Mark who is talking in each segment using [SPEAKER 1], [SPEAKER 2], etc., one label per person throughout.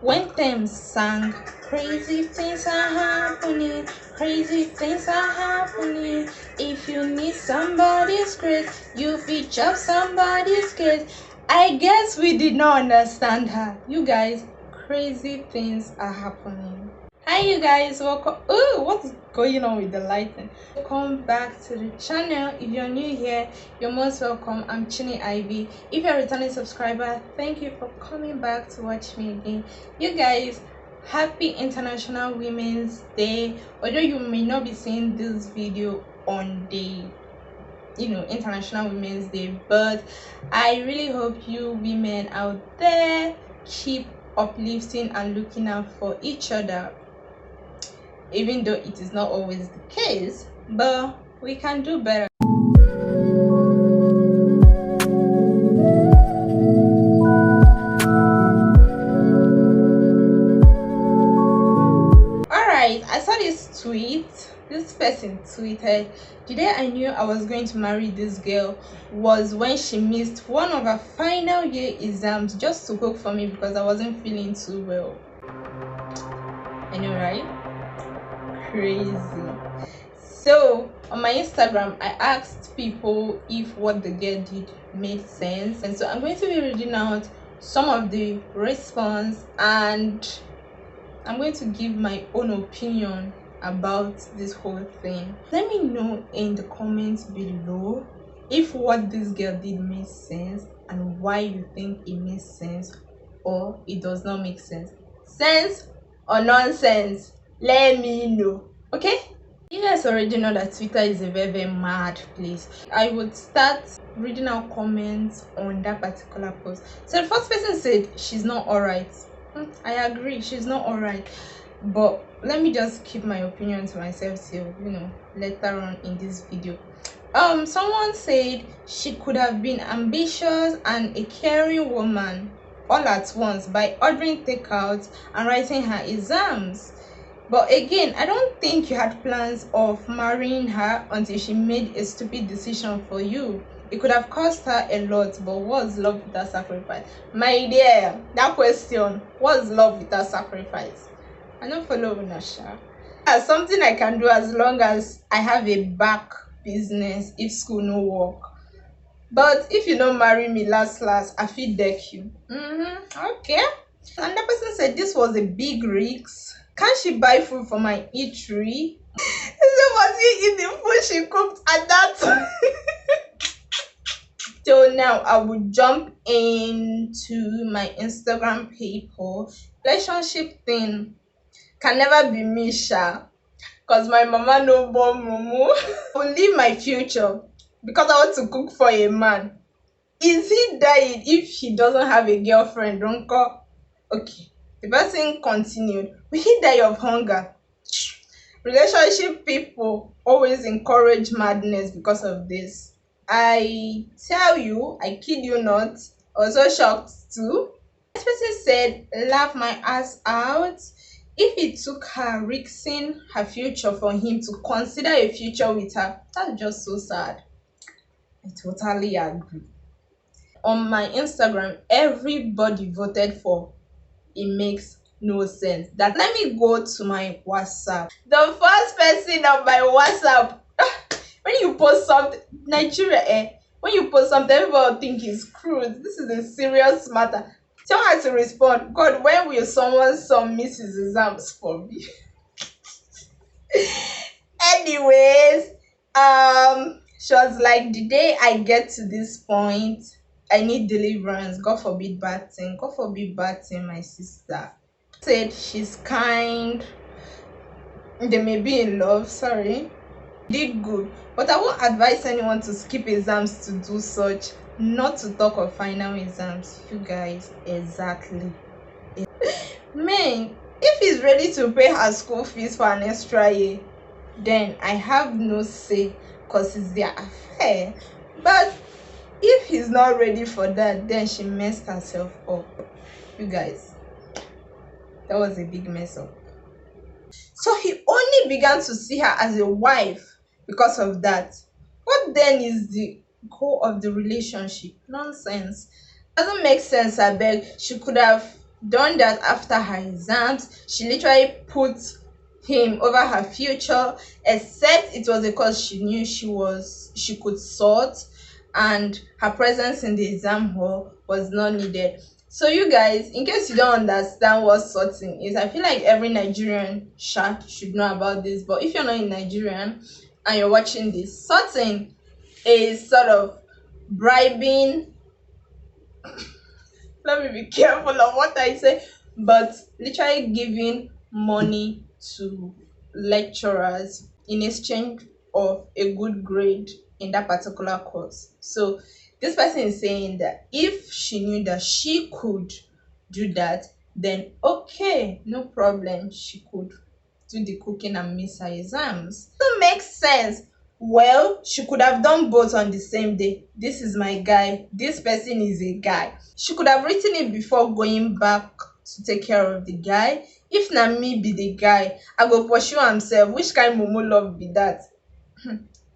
[SPEAKER 1] When Thames sang, crazy things are happening, crazy things are happening. If you need somebody's grace, you feature somebody's case. I guess we did not understand her. You guys, crazy things are happening. Hi you guys, welcome. Oh, what's going on with the lighting? Welcome back to the channel. If you're new here, you're most welcome. I'm Chini Ivy. If you're a returning subscriber, thank you for coming back to watch me again. You guys, happy International Women's Day. Although you may not be seeing this video on the International Women's Day, but I really hope you women out there keep uplifting and looking out for each other, even though it is not always the case, but we can do better. Alright, I saw this tweet. This person tweeted, the day I knew I was going to marry this girl was when she missed one of her final year exams just to cook for me because I wasn't feeling too well. I know, right? Crazy. So on my Instagram, I asked people if what the girl did made sense, and so I'm going to be reading out some of the response, and I'm going to give my own opinion about this whole thing. Let me know in the comments below if what this girl did made sense and why you think it makes sense or it does not make sense. Sense or nonsense, let me know. Okay, you guys already know that Twitter is a very mad place. I would start reading out comments on that particular post. So the first person said she's not alright. I agree, she's not alright, but let me just keep my opinion to myself till later on in this video. Someone said she could have been ambitious and a caring woman all at once by ordering takeout and writing her exams. But again, I don't think you had plans of marrying her until she made a stupid decision for you. It could have cost her a lot, but what's love without sacrifice? My dear, that question, what's love without sacrifice? I don't follow Nasha. That's something I can do as long as I have a back business if school no work. But if you don't marry me last, I feel deck you. Okay. And the person said this was a big risk. Can't she buy food for my eatery? So was he eat the food she cooked at that time? So now I will jump into my Instagram people. Relationship thing can never be me, sha, because my mama no born mumu. I will leave my future because I want to cook for a man. Is he dying if he doesn't have a girlfriend, uncle? Okay, the person continued, will he die of hunger? Relationship people always encourage madness because of this. I tell you, I kid you not, also shocked too. This person said, laugh my ass out. If it took her risking her future for him to consider a future with her, that's just so sad. I totally agree. On my Instagram, everybody voted for it makes no sense. That let me go to my WhatsApp. The first person on my WhatsApp, when you post something, Nigeria, when you post something, everybody will think it's crude. This is a serious matter. Tell her to respond. God, when will someone's son miss his exams for me? Anyways, she was like, the day I get to this point, I need deliverance. God forbid bad thing. God forbid bad thing, my sister. Said she's kind. They may be in love, sorry. Did good. But I won't advise anyone to skip exams to do such. Not to talk of final exams. You guys, exactly. Man, if he's ready to pay her school fees for an extra year, then I have no say because it's their affair. But if he's not ready for that, then she messed herself up. You guys, that was a big mess up. So he only began to see her as a wife because of that. What then is the goal of the relationship? Nonsense. Doesn't make sense, I beg. She could have done that after her exams. She literally put him over her future, except it was because she knew she could sort, and her presence in the exam hall was not needed. So you guys, in case you don't understand what sorting is, I feel like every Nigerian should know about this. But if you're not in Nigerian and you're watching this, sorting is sort of bribing, let me be careful of what I say, but literally giving money to lecturers in exchange of a good grade in that particular course. So this person is saying that if she knew that she could do that, then okay, no problem, she could do the cooking and miss her exams. Doesn't make sense. Well, she could have done both on the same day. This is my guy, this person is a guy. She could have written it before going back to take care of the guy. If na me be the guy, I go pursue himself. Which kind mumu love be that?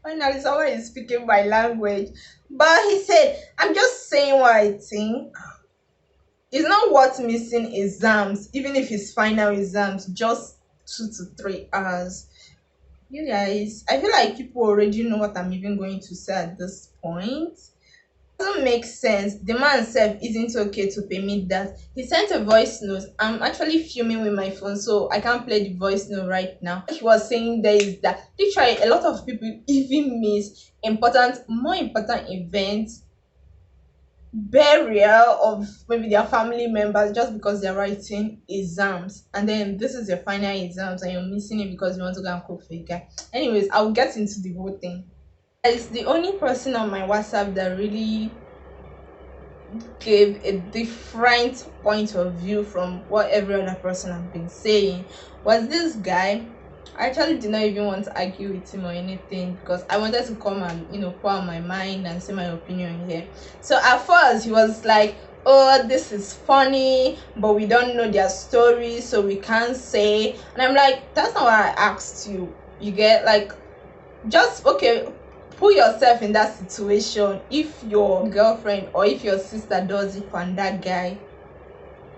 [SPEAKER 1] Finally, someone is speaking my language. But he said, I'm just saying what I think. It's not worth missing exams, even if it's final exams, just 2 to 3 hours. You guys, I feel like people already know what I'm even going to say at this point. Doesn't make sense. The man self isn't okay to permit that. He sent a voice note. I'm actually filming with my phone, so I can't play the voice note right now. What he was saying there is that literally a lot of people even miss more important events, burial of maybe their family members, just because they're writing exams, and then this is your final exams and you're missing it because you want to go and cook for a guy. Anyways, I'll get into the whole thing. It's the only person on my WhatsApp that really gave a different point of view from what every other person has been saying was this guy. I actually did not even want to argue with him or anything, because I wanted to come and pour out my mind and say my opinion here. So at first he was like, oh, this is funny, but we don't know their story, so we can't say. And I'm like, that's not what I asked you. You get, like, just okay, put yourself in that situation. If your girlfriend or if your sister does it for that guy,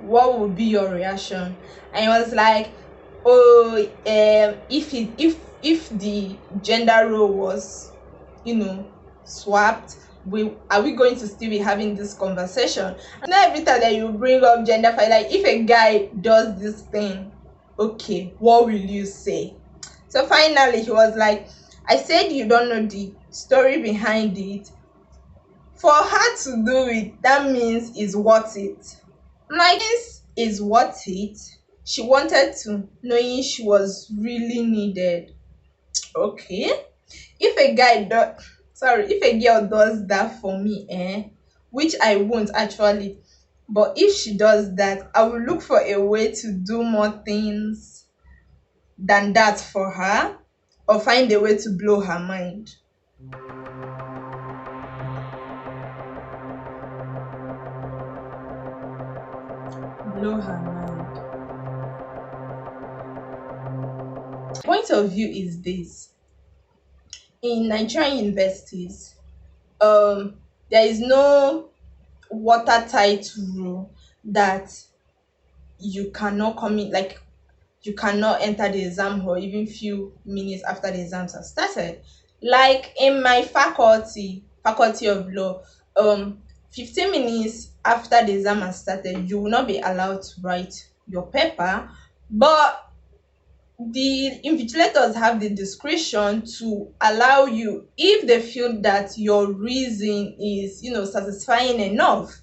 [SPEAKER 1] what would be your reaction? And he was like, oh, if the gender role was swapped, are we going to still be having this conversation? And every time that you bring up gender fight, like if a guy does this thing, okay, what will you say? So finally he was like, I said you don't know the story behind it. For her to do it, that means it's worth it. Like, this is worth it. She wanted to, knowing she was really needed. Okay, if a girl does that for me, which I won't actually, but if she does that, I will look for a way to do more things than that for her, or find a way to blow her mind. Blow her mind. Point of view is this: in Nigerian universities, there is no watertight rule that you cannot come in, like you cannot enter the exam hall even few minutes after the exams have started. Like in my faculty of law, 15 minutes after the exam has started, you will not be allowed to write your paper, but the invigilators have the discretion to allow you if they feel that your reason is satisfying enough.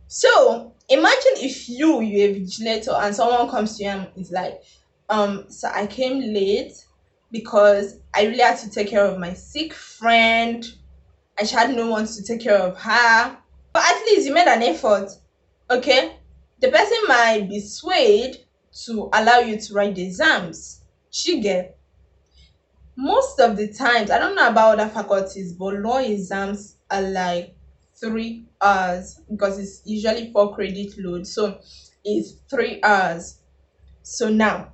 [SPEAKER 1] So imagine if you're a vigilator and someone comes to you and is like, so I came late because I really had to take care of my sick friend. I had no one to take care of her, but at least you made an effort. Okay, the person might be swayed to allow you to write the exams. She get most of the times, I don't know about other faculties, but law exams are like 3 hours, because it's usually 4 credit load, so it's 3 hours. So now,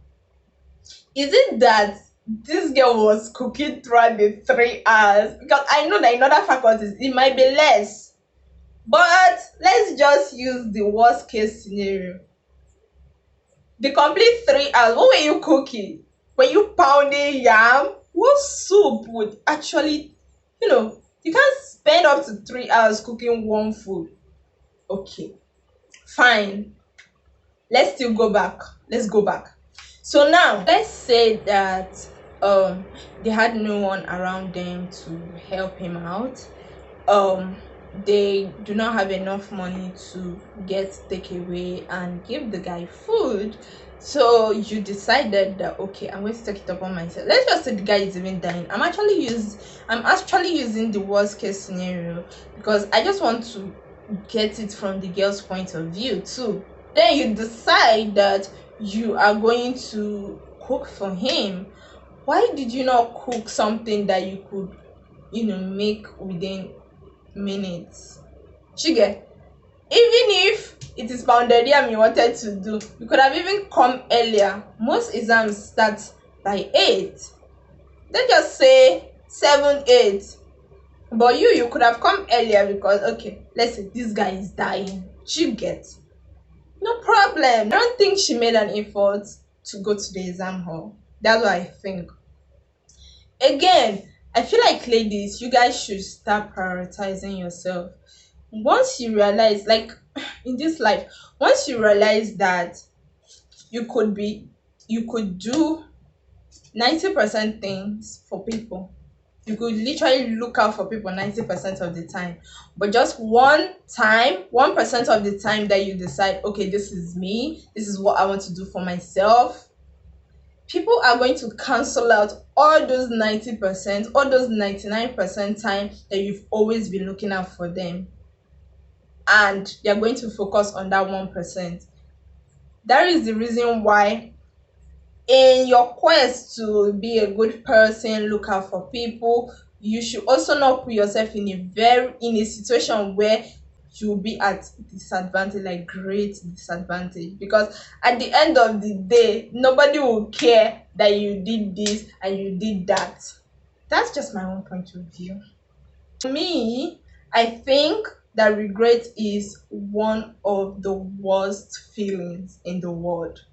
[SPEAKER 1] is it that this girl was cooking throughout the 3 hours? Because I know that in other faculties it might be less. But let's just use the worst case scenario. The complete 3 hours, what were you cooking? Were you pounding yam? What soup would actually, you can't spend up to 3 hours cooking one food. Okay, fine. Let's still go back. Let's go back. So now let's say that they had no one around them to help him out. They do not have enough money to get takeaway and give the guy food. So you decided that, okay, I'm going to take it upon myself. Let's just say the guy is even dying. I'm actually using the worst case scenario because I just want to get it from the girl's point of view too. Then you decide that you are going to cook for him. Why did you not cook something that you could make within minutes? Sugar, even if it is pounded yam you wanted to do, you could have even come earlier. Most exams start by 8. Let's just say 7, 8. But you could have come earlier because, okay, let's say this guy is dying. You get no problem. I don't think she made an effort to go to the exam hall. That's what I think. Again, I feel like, ladies, you guys should start prioritizing yourself. Once you realize, like, in this life, once you realize that you could do 90% things for people, you could literally look out for people 90% of the time, but just 1% of the time that you decide, okay, this is me, this is what I want to do for myself, people are going to cancel out all those 90%, all those 99% time that you've always been looking out for them, and they're going to focus on that 1%. That is the reason why, in your quest to be a good person, look out for people, you should also not put yourself in a situation where you'll be at disadvantage, like great disadvantage, because at the end of the day nobody will care that you did this and you did that. That's just my own point of view. For me, I think that regret is one of the worst feelings in the world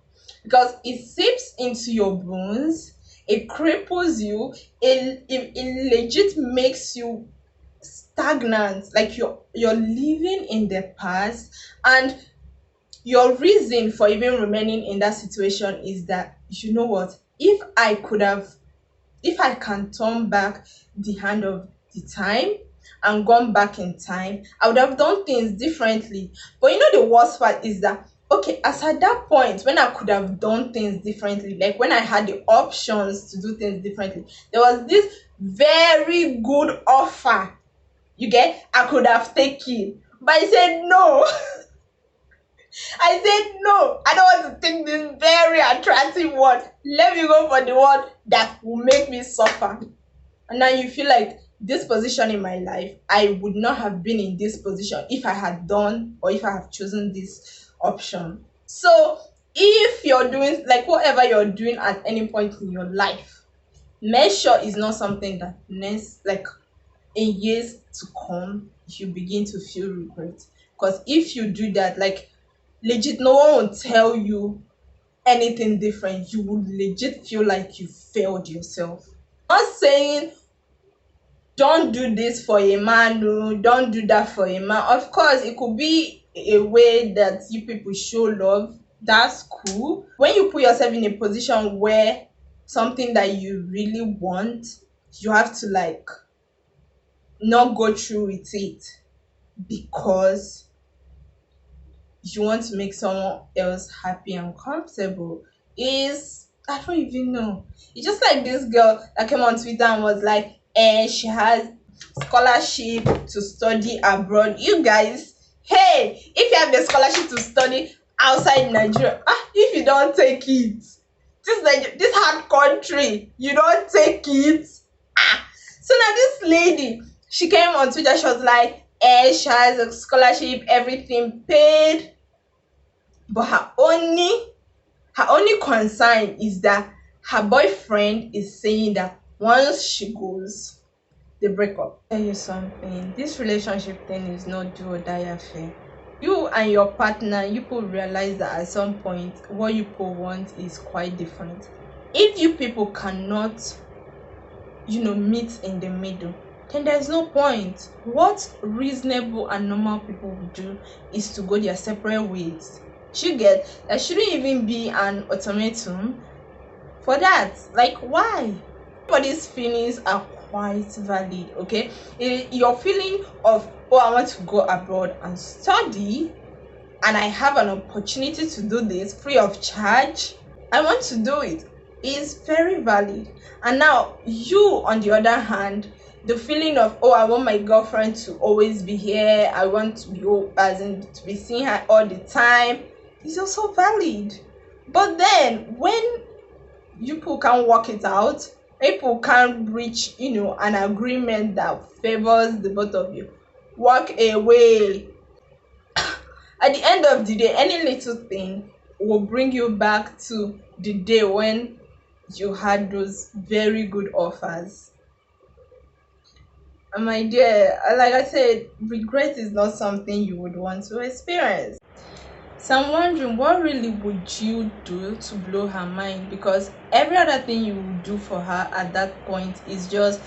[SPEAKER 1] because it seeps into your bones, it cripples you, it legit makes you stagnant, like you're living in the past, and your reason for even remaining in that situation is that, you know what, if I can turn back the hand of the time and gone back in time, I would have done things differently. But the worst part is that, okay, as at that point when I could have done things differently, like when I had the options to do things differently, there was this very good offer, I could have taken. But I said no. I said no, I don't want to take this very attractive one. Let me go for the one that will make me suffer. And now you feel like, this position in my life, I would not have been in this position if I had done, or if I have chosen this option. So if you're doing, like, whatever you're doing at any point in your life, make sure it's not something that like in years to come you begin to feel regret. Because if you do that, like, legit, no one will tell you anything different. You would legit feel like you failed yourself. I'm not saying don't do this for a man, no, don't do that for a man. Of course, it could be a way that you people show love. That's cool. When you put yourself in a position where something that you really want, you have to, like, not go through with it because you want to make someone else happy and comfortable, is, I don't even know. It's just like this girl that came on Twitter and was like, she has scholarship to study abroad. You guys, hey, if you have the scholarship to study outside Nigeria, if you don't take it, this hard country, you don't take it. So now this lady, she came on Twitter, she was like, she has a scholarship, everything paid, but her only concern is that her boyfriend is saying that once she goes, they break up. Tell you something, this relationship thing is not do or die affair. You and your partner, you people realize that at some point what you people want is quite different. If you people cannot, meet in the middle, then there's no point. What reasonable and normal people would do is to go their separate ways. You get, there shouldn't even be an ultimatum for that. Like, why? Everybody's feelings are quite valid. Okay, your feeling of, oh, I want to go abroad and study, and I have an opportunity to do this free of charge, I want to do it, is very valid. And now you, on the other hand, the feeling of, oh, I want my girlfriend to always be here, I want to be, to be seeing her all the time, is also valid. But then when you people can't work it out, people can't reach an agreement that favors the both of you, walk away. At the end of the day, any little thing will bring you back to the day when you had those very good offers. And my dear, like I said, regret is not something you would want to experience. So I'm wondering, what really would you do to blow her mind? Because every other thing you would do for her at that point is just,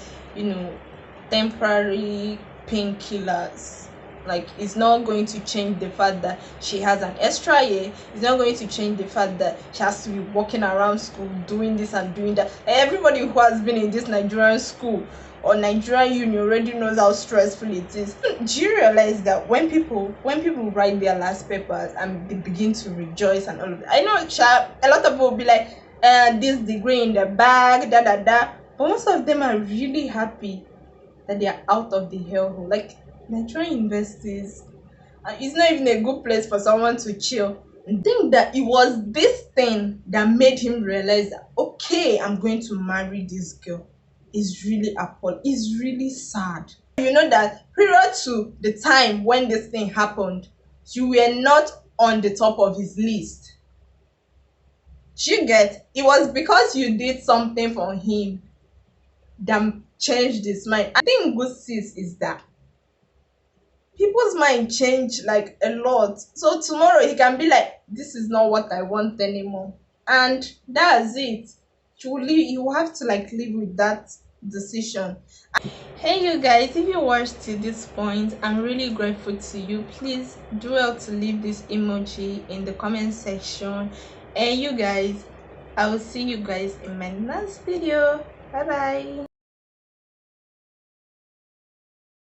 [SPEAKER 1] temporary painkillers. Like, it's not going to change the fact that she has an extra year. It's not going to change the fact that she has to be walking around school doing this and doing that. Everybody who has been in this Nigerian school or Nigerian uni already knows how stressful it is. Do you realize that when people write their last papers and they begin to rejoice and all of that, I know a lot of people will be like, this degree in the bag, but most of them are really happy that they are out of the hellhole. Like, Nigerian universities, it's not even a good place for someone to chill. And think that it was this thing that made him realize that, okay, I'm going to marry this girl. Is really appalling. It's really sad. You know that prior to the time when this thing happened, you were not on the top of his list. You get, it was because you did something for him that changed his mind. I think good sis is that people's mind change like a lot. So tomorrow he can be like, this is not what I want anymore, and that's it. You have to like live with that decision. Hey you guys, if you watched to this point, I'm really grateful to you. Please do well to leave this emoji in the comment section, and you guys, I will see you guys in my next video. Bye bye.